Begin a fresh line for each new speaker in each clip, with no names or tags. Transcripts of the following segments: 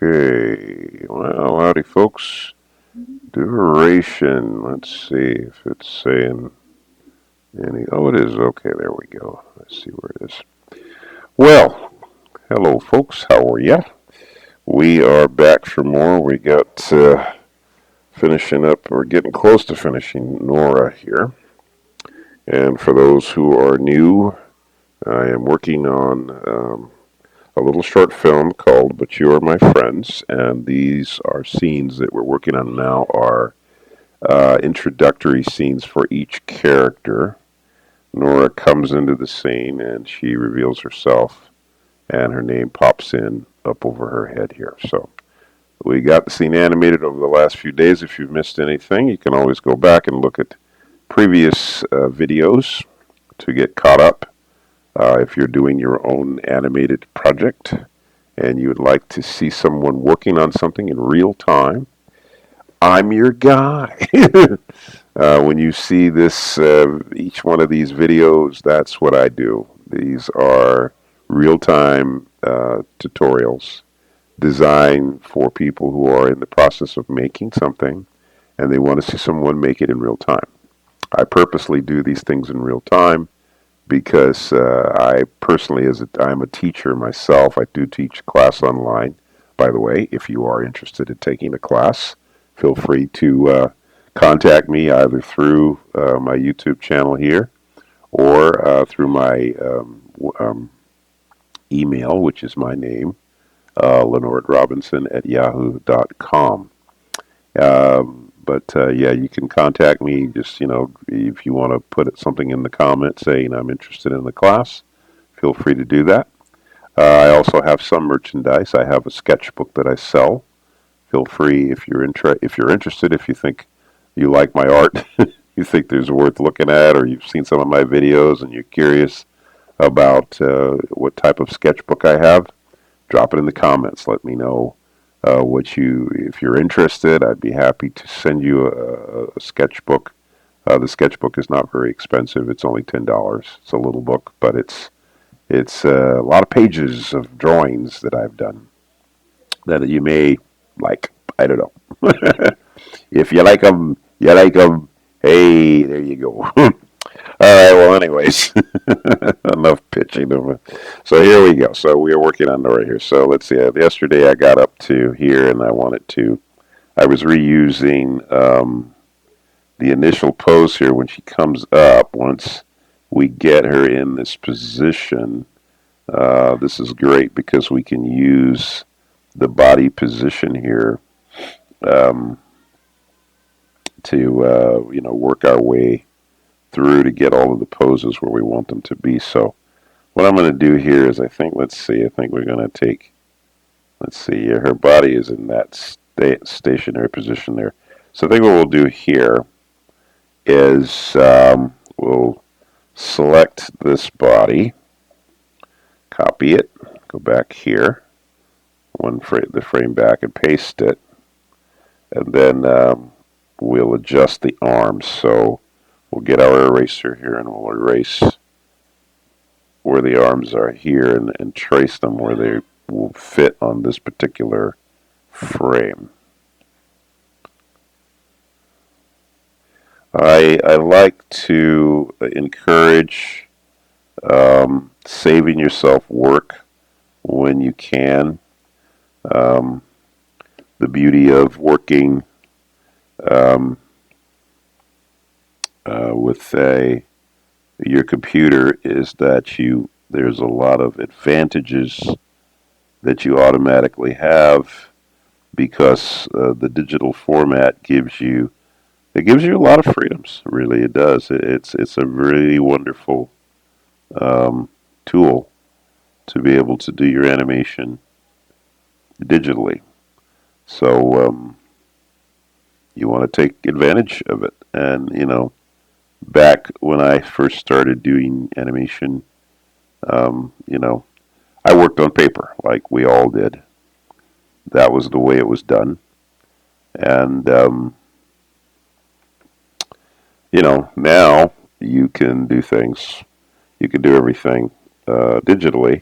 Okay, well, howdy folks. Duration, let's see if it's saying any, oh it is, okay, there we go. Let's see where it is. Well, hello folks, how are ya? We are back for more. We got finishing up, we're getting close to finishing Nora here. And for those who are new, I am working on a little short film called But You Are My Friends, and these are scenes that we're working on now are introductory scenes for each character. Nora comes into the scene and she reveals herself, and her name pops in up over her head here. So we got the scene animated over the last few days. If you've missed anything, you can always go back and look at previous videos to get caught up. If you're doing your own animated project and you would like to see someone working on something in real time, I'm your guy. When you see this, each one of these videos, that's what I do. These are real-time tutorials designed for people who are in the process of making something and they want to see someone make it in real time. I purposely do these things in real time because I personally, I'm a teacher myself. I do teach class online. By the way, if you are interested in taking a class, feel free to contact me either through my YouTube channel here or through my email, which is my name, leonardrobinson@yahoo.com. But yeah, you can contact me. Just if you want to put something in the comments saying I'm interested in the class, feel free to do that. I also have some merchandise. I have a sketchbook that I sell. Feel free if you're interested. If you think you like my art, you think there's worth looking at, or you've seen some of my videos and you're curious about what type of sketchbook I have, drop it in the comments. Let me know if you're interested. I'd be happy to send you a sketchbook. The sketchbook is not very expensive. It's only $10. It's a little book, but it's a lot of pages of drawings that I've done that you may like. I don't know. If you like them, you like them. Hey, there you go. All right. Well, anyways, enough pitching. So here we go. So we are working on the right here. So let's see. Yesterday I got up to here, and I was reusing the initial pose here when she comes up. Once we get her in this position, this is great because we can use the body position here to work our way through to get all of the poses where we want them to be. So what I'm going to do here is I think we're going to take, let's see, her body is in that stationary position there. So I think what we'll do here is we'll select this body, copy it, go back here, the frame back and paste it, and then we'll adjust the arms. So we'll get our eraser here and we'll erase where the arms are here and trace them where they will fit on this particular frame. I like to encourage saving yourself work when you can. The beauty of working with your computer is that there's a lot of advantages that you automatically have because the digital format gives you a lot of freedoms. Really, it does. It's a really wonderful tool to be able to do your animation digitally. So you want to take advantage of it. And back when I first started doing animation, I worked on paper like we all did. That was the way it was done. And now you can do everything digitally.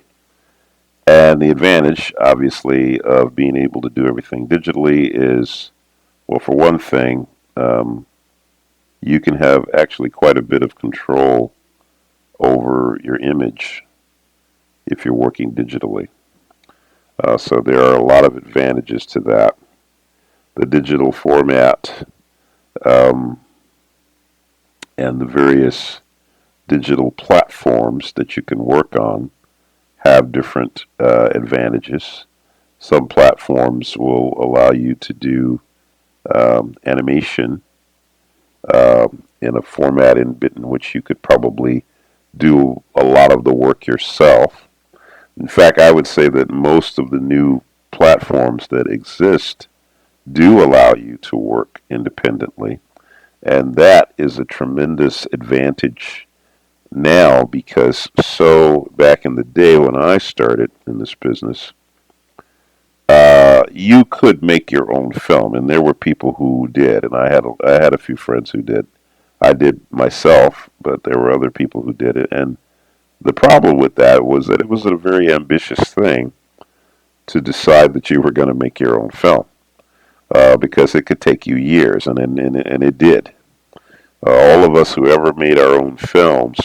And the advantage, obviously, of being able to do everything digitally is, well, for one thing, um, you can have actually quite a bit of control over your image if you're working digitally. So there are a lot of advantages to that. The digital format um, and the various digital platforms that you can work on have different advantages. Some platforms will allow you to do animation in a format in which you could probably do a lot of the work yourself. In fact, I would say that most of the new platforms that exist do allow you to work independently. And that is a tremendous advantage now because so back in the day when I started in this business, you could make your own film, and there were people who did, and I had a few friends who did. I did myself, but there were other people who did it, and the problem with that was that it was a very ambitious thing to decide that you were going to make your own film because it could take you years, and it did. All of us who ever made our own films,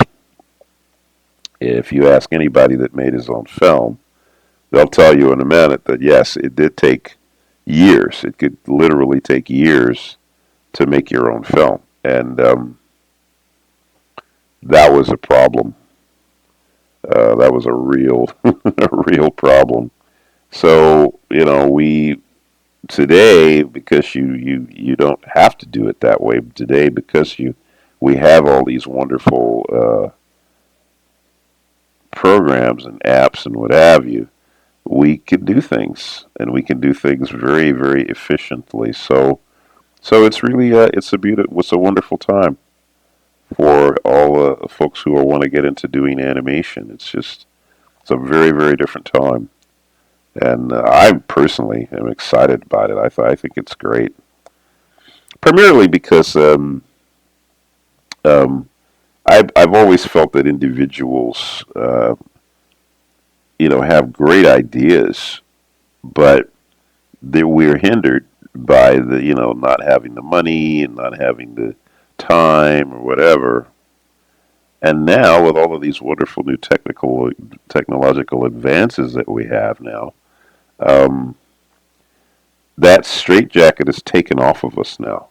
if you ask anybody that made his own film, they'll tell you in a minute that yes, it did take years. It could literally take years to make your own film, and that was a problem. That was a real, a real problem. So we today because you don't have to do it that way today because we have all these wonderful programs and apps and what have you. We can do things and we can do things very very efficiently. So it's really it's a wonderful time for all folks who want to get into doing animation. It's a very very different time, and I personally am excited about it. I think it's great, primarily because um, I've always felt that individuals have great ideas, but we're hindered by the not having the money and not having the time or whatever. And now with all of these wonderful new technological advances that we have now, um, that straitjacket is taken off of us now.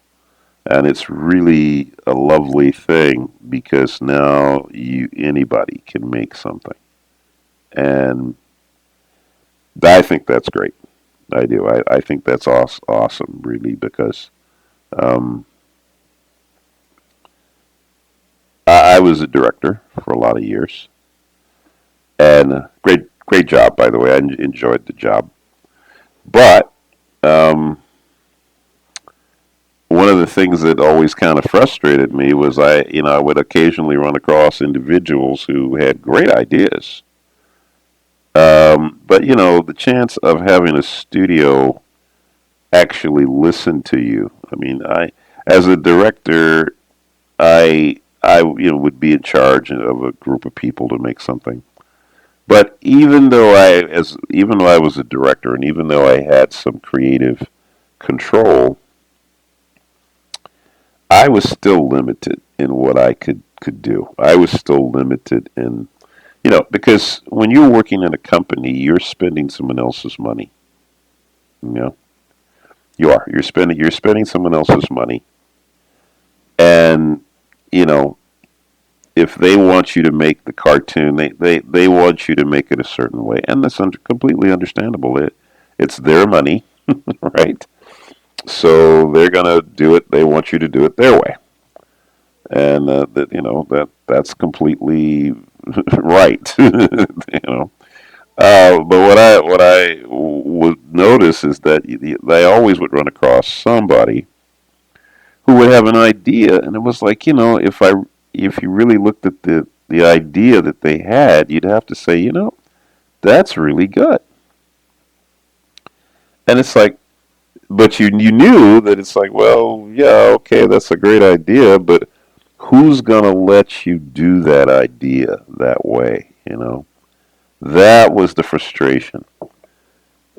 And it's really a lovely thing because now anybody can make something. And I think that's great. I do. I think that's awesome, really, because um, I was a director for a lot of years, and great job, by the way. I enjoyed the job, but um, one of the things that always kind of frustrated me was I would occasionally run across individuals who had great ideas, but the chance of having a studio actually listen to you. I mean, as a director, I would be in charge of a group of people to make something. But even though I was a director and even though I had some creative control, I was still limited in what I could do. I was still limited in because when you're working in a company, you're spending someone else's money. You know, you're spending someone else's money, and you know if they want you to make the cartoon, they want you to make it a certain way, and that's completely understandable. It's their money, right? So they're gonna do it. They want you to do it their way, and that's completely right. But what I would notice is that they always would run across somebody who would have an idea, and it was like if you really looked at the idea that they had, you'd have to say that's really good, and it's like, but you knew that it's like, well, yeah, okay, that's a great idea, but who's gonna let you do that idea that way? That was the frustration.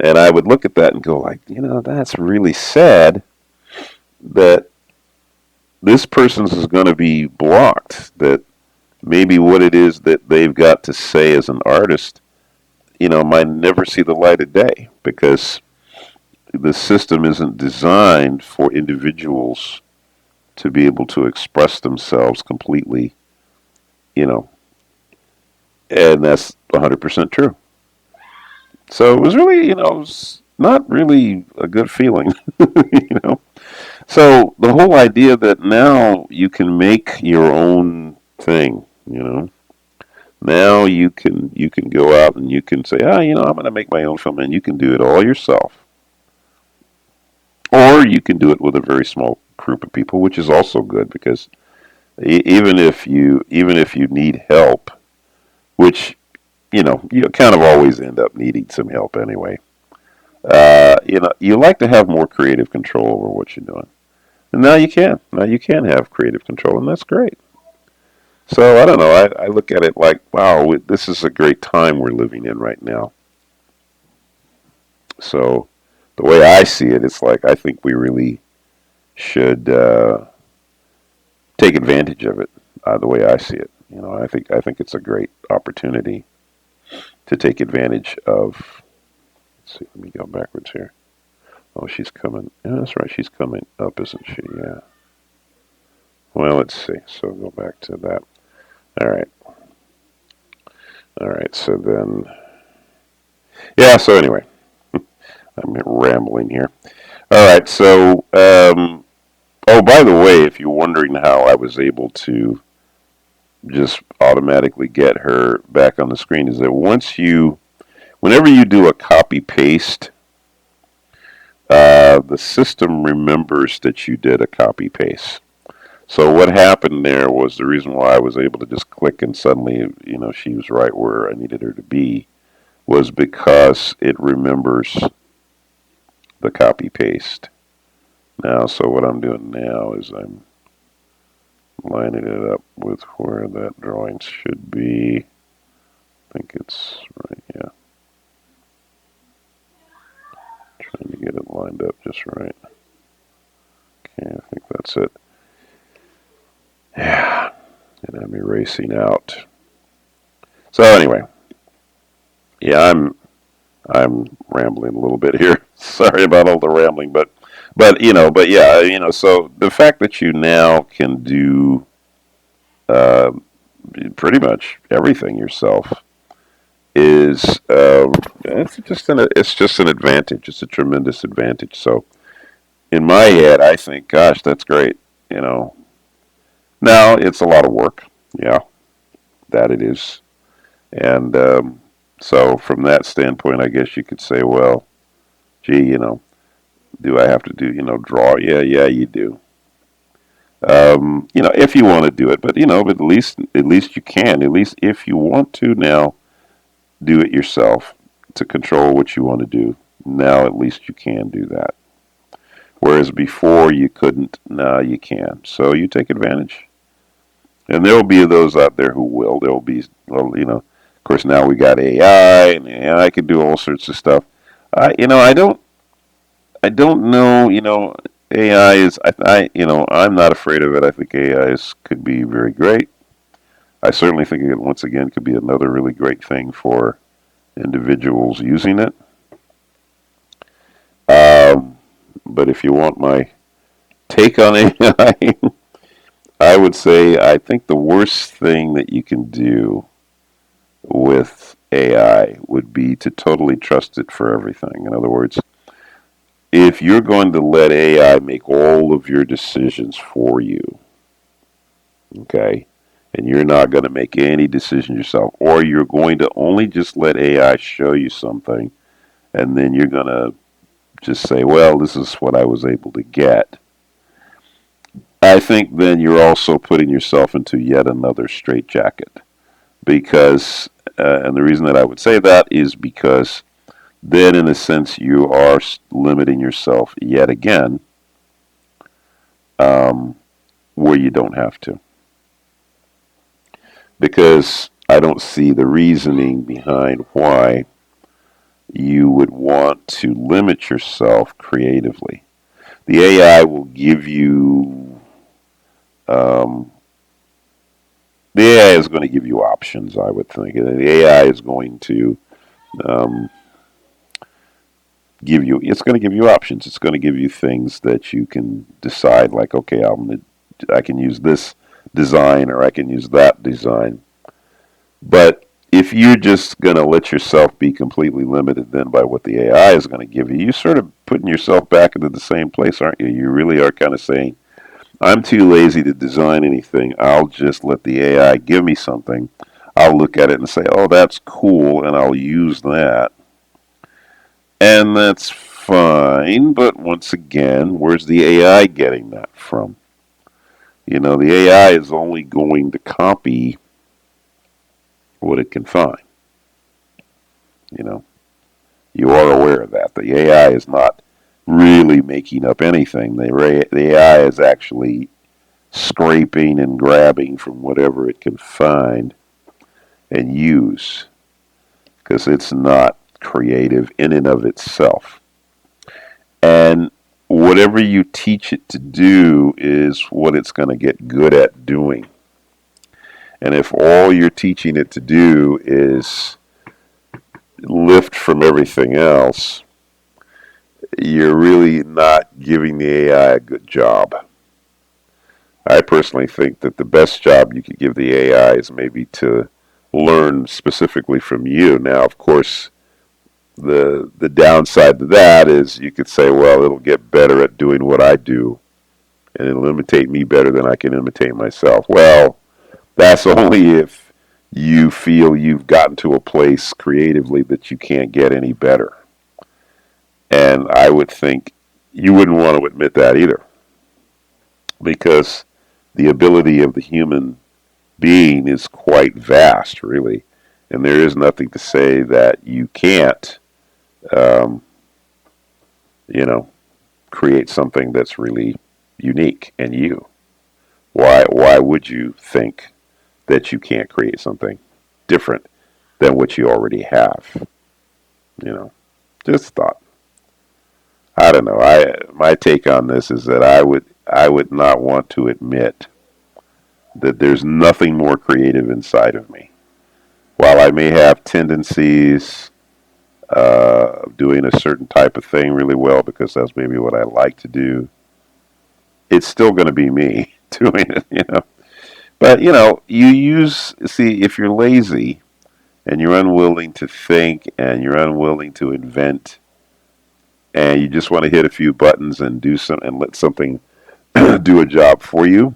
And I would look at that and go like, that's really sad that this person's is going to be blocked. That maybe what it is that they've got to say as an artist, might never see the light of day because the system isn't designed for individuals to be able to express themselves completely, you know, and that's 100% true. So it was really, it was not really a good feeling, you know. So the whole idea that now you can make your own thing, now you can go out and you can say, I'm going to make my own film, and you can do it all yourself, or you can do it with a very small group of people, which is also good because even if you need help, which you kind of always end up needing some help anyway. You like to have more creative control over what you're doing, and now you can have creative control, and that's great. So I don't know. I look at it like, wow, this is a great time we're living in right now. So the way I see it, it's like I think we really should take advantage of it. The way I see it, I think it's a great opportunity to take advantage of. Let's see, let me go backwards here. Oh, she's coming. Yeah, that's right. She's coming up, isn't she? Yeah. Well, let's see. So go back to that. All right. All right. So then, yeah. So anyway, I'm rambling here. All right. So, oh, by the way, if you're wondering how I was able to just automatically get her back on the screen, is that whenever you do a copy paste, the system remembers that you did a copy paste. So what happened there was the reason why I was able to just click and suddenly, she was right where I needed her to be was because it remembers the copy paste. Now, so what I'm doing now is I'm lining it up with where that drawing should be. I think it's right, yeah. Trying to get it lined up just right. Okay, I think that's it. Yeah, and I'm erasing out. So anyway, yeah, I'm rambling a little bit here. Sorry about all the rambling, but yeah, so the fact that you now can do uh, pretty much everything yourself is it's just an advantage. It's a tremendous advantage. So in my head, I think, gosh, that's great. You know, now it's a lot of work. Yeah, that it is. And so from that standpoint, I guess you could say, well, gee, do I have to do, draw? Yeah, you do. If you want to do it, but at least you can. At least if you want to now do it yourself to control what you want to do. Now at least you can do that. Whereas before you couldn't. Now you can. So you take advantage. And there will be those out there who will. There will be, well, of course now we got AI, and AI can do all sorts of stuff. I don't know. AI is. I'm not afraid of it. I think AI could be very great. I certainly think it once again could be another really great thing for individuals using it. But if you want my take on AI, I would say I think the worst thing that you can do with AI would be to totally trust it for everything. In other words, if you're going to let AI make all of your decisions for you, okay, and you're not going to make any decisions yourself, or you're going to only just let AI show you something, and then you're going to just say, well, this is what I was able to get. I think then you're also putting yourself into yet another straitjacket. Because, and the reason that I would say that is because then, in a sense, you are limiting yourself yet again where you don't have to. Because I don't see the reasoning behind why you would want to limit yourself creatively. The AI will give you, um, the AI is going to give you options, I would think. And the AI is going to um, it's going to give you options. It's going to give you things that you can decide, like, okay, I can use this design or I can use that design. But if you're just going to let yourself be completely limited then by what the AI is going to give you, you're sort of putting yourself back into the same place, aren't you? You really are kind of saying, I'm too lazy to design anything. I'll just let the AI give me something. I'll look at it and say, oh, that's cool, and I'll use that. And that's fine, but once again, where's the AI getting that from? You know, the AI is only going to copy what it can find. You know, you are aware of that. The AI is not really making up anything. The AI is actually scraping and grabbing from whatever it can find and use because it's not creative in and of itself. And whatever you teach it to do is what it's going to get good at doing. And if all you're teaching it to do is lift from everything else, you're really not giving the AI a good job. I personally think that the best job you could give the AI is maybe to learn specifically from you. Now, of course, the downside to that is you could say, well, it'll get better at doing what I do, and it'll imitate me better than I can imitate myself. Well, that's only if you feel you've gotten to a place creatively that you can't get any better. And I would think you wouldn't want to admit that either, because the ability of the human being is quite vast, really. And there is nothing to say that you can't, um, you know, create something that's really unique and you. Why would you think that you can't create something different than what you already have? You know, just thought. I don't know. My take on this is that I would not want to admit that there's nothing more creative inside of me. While I may have tendencies of doing a certain type of thing really well because that's maybe what I like to do, it's still going to be me doing it, you know. But, you know, see, if you're lazy and you're unwilling to think and you're unwilling to invent and you just want to hit a few buttons and do some and let something do a job for you,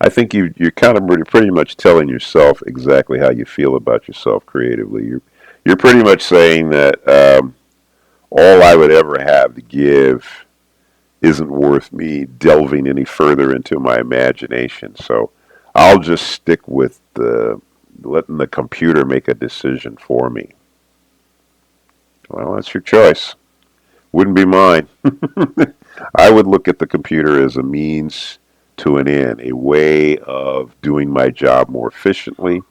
I think you're kind of pretty much telling yourself exactly how you feel about yourself creatively. You're pretty much saying that all I would ever have to give isn't worth me delving any further into my imagination. So I'll just stick with letting the computer make a decision for me. Well, that's your choice. Wouldn't be mine. I would look at the computer as a means to an end, a way of doing my job more efficiently,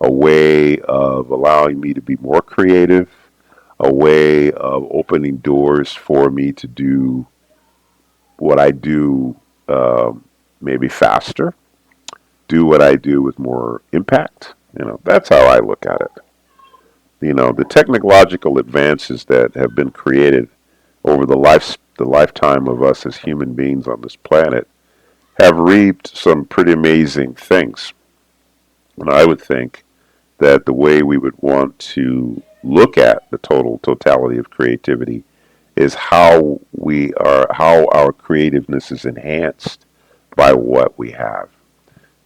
a way of allowing me to be more creative, a way of opening doors for me to do what I do maybe faster, do what I do with more impact. You know, that's how I look at it. You know, the technological advances that have been created over the lifetime of us as human beings on this planet have reaped some pretty amazing things. And I would think that the way we would want to look at the totality of creativity is how our creativeness is enhanced by what we have.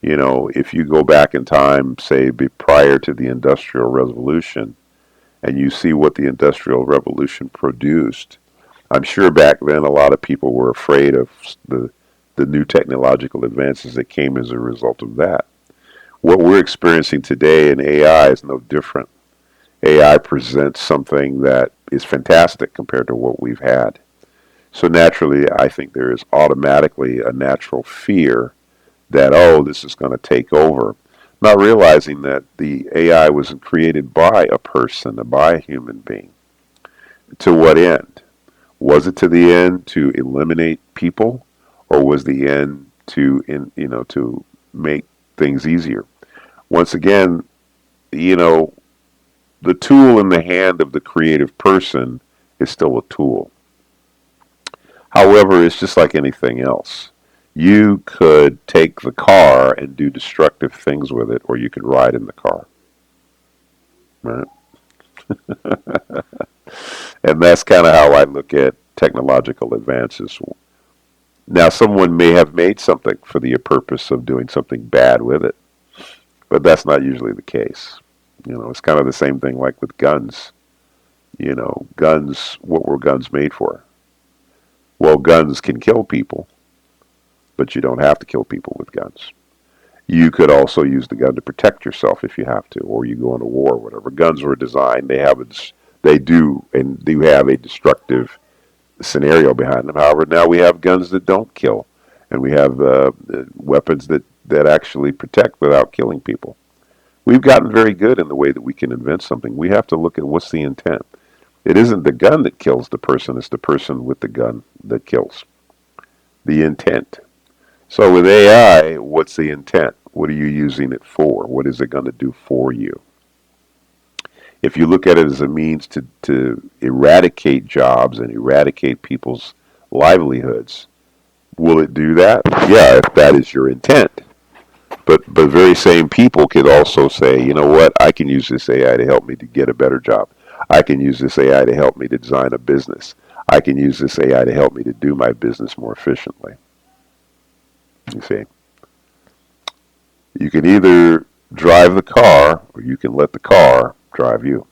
You know, if you go back in time, say prior to the Industrial Revolution, and you see what the Industrial Revolution produced, I'm sure back then a lot of people were afraid of the new technological advances that came as a result of that. What we're experiencing today in AI is no different. AI presents something that is fantastic compared to what we've had. So naturally, I think there is automatically a natural fear that, oh, this is going to take over. not realizing that the AI was created by a person, by a human being. To what end? Was it to the end to eliminate people, or was the end to make things easier? Once again, you know, the tool in the hand of the creative person is still a tool. However, it's just like anything else. You could take the car and do destructive things with it, or you could ride in the car. Right? And that's kind of how I look at technological advances. Now, someone may have made something for the purpose of doing something bad with it, but that's not usually the case. It's kind of the same thing like with guns. Guns, what were guns made for? Well, guns can kill people, but you don't have to kill people with guns. You could also use the gun to protect yourself if you have to, or you go into war, or whatever. Guns were designed; they do have a destructive scenario behind them. However, now we have guns that don't kill, and we have weapons that actually protect without killing people. We've gotten very good in the way that we can invent something. We have to look at what's the intent. It isn't the gun that kills the person; it's the person with the gun that kills. The intent. So with AI, what's the intent? What are you using it for? What is it going to do for you? If you look at it as a means to eradicate jobs and eradicate people's livelihoods, will it do that? Yeah, if that is your intent. But very same people could also say, you know what, I can use this AI to help me to get a better job. I can use this AI to help me to design a business. I can use this AI to help me to do my business more efficiently. You see? You can either drive the car or you can let the car drive you.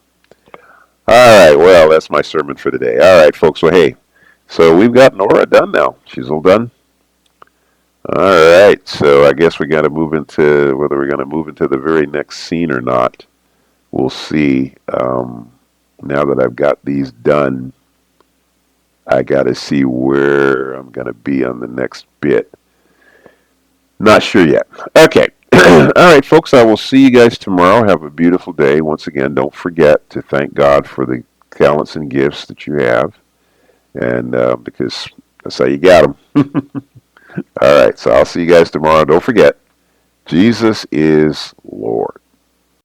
All right, well, that's my sermon for today. All right, folks, well, hey, so we've got Nora done now. She's all done. All right, so I guess we got to move into whether we're going to move into the very next scene or not. We'll see. Now that I've got these done, I got to see where I'm going to be on the next bit. Not sure yet. Okay. All right, folks, I will see you guys tomorrow. Have a beautiful day. Once again, don't forget to thank God for the talents and gifts that you have, and because that's how you got them. All right, so I'll see you guys tomorrow. Don't forget, Jesus is Lord.